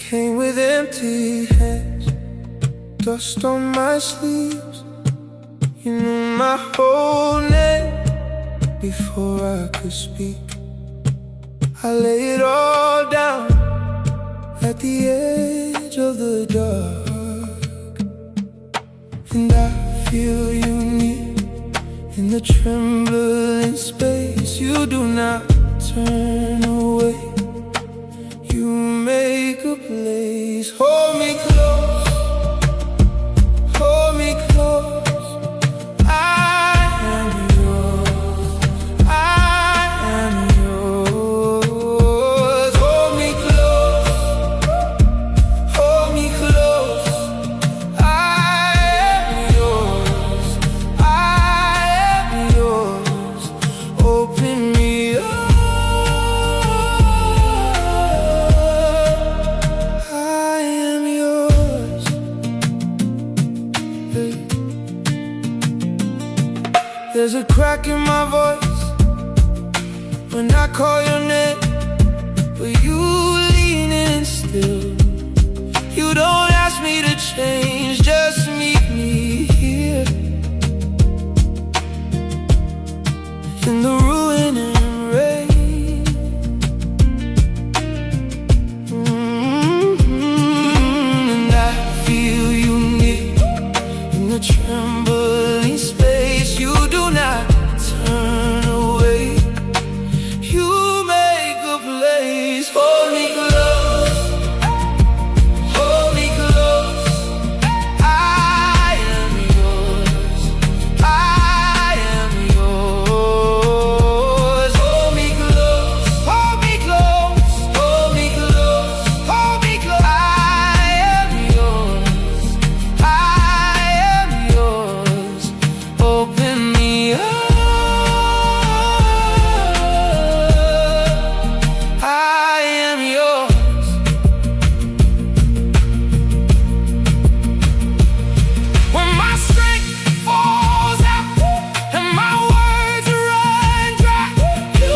came with empty hands, dust on my sleeves. You knew my whole name before I could speak. I lay it all down at the edge of the dark, and I feel you near in the trembling space. You do not turn away, you make a place. Hold me close, hold me close. I am yours, I am yours. Hold me close, hold me close. I am yours, I am yours. Open me up, I am yours. There's a crack in my voice when I call your name, but you lean in still. You don't ask me to change, just meet me here in the ruin and rain. And I feel you near in the trembling space. You do not turn away, you make a place. Hold me close, hold me close. I am yours, I am yours. Hold me close, hold me close, hold me close, hold me close. I am yours, I am yours. Open me up, I am yours. When my strength falls out and my words run dry, you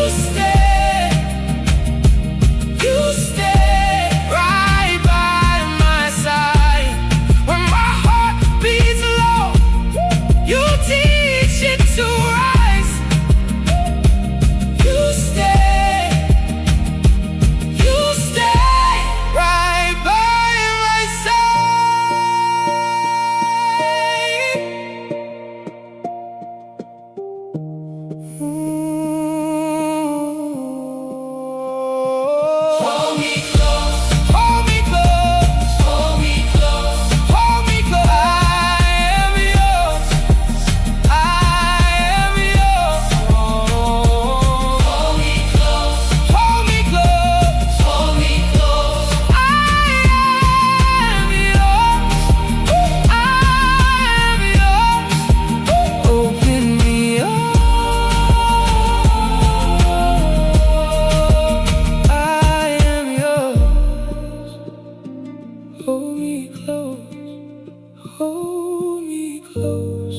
stay right by my side. When my heart beats low, you teach it to rise. You stay right by my side. Hold me close, hold me close, hold me close, hold me close. I am yours, I am yours. Hold me close, hold me close, hold me close. I am yours, I am yours. Open me up, I am yours. Hold me close, hold me close.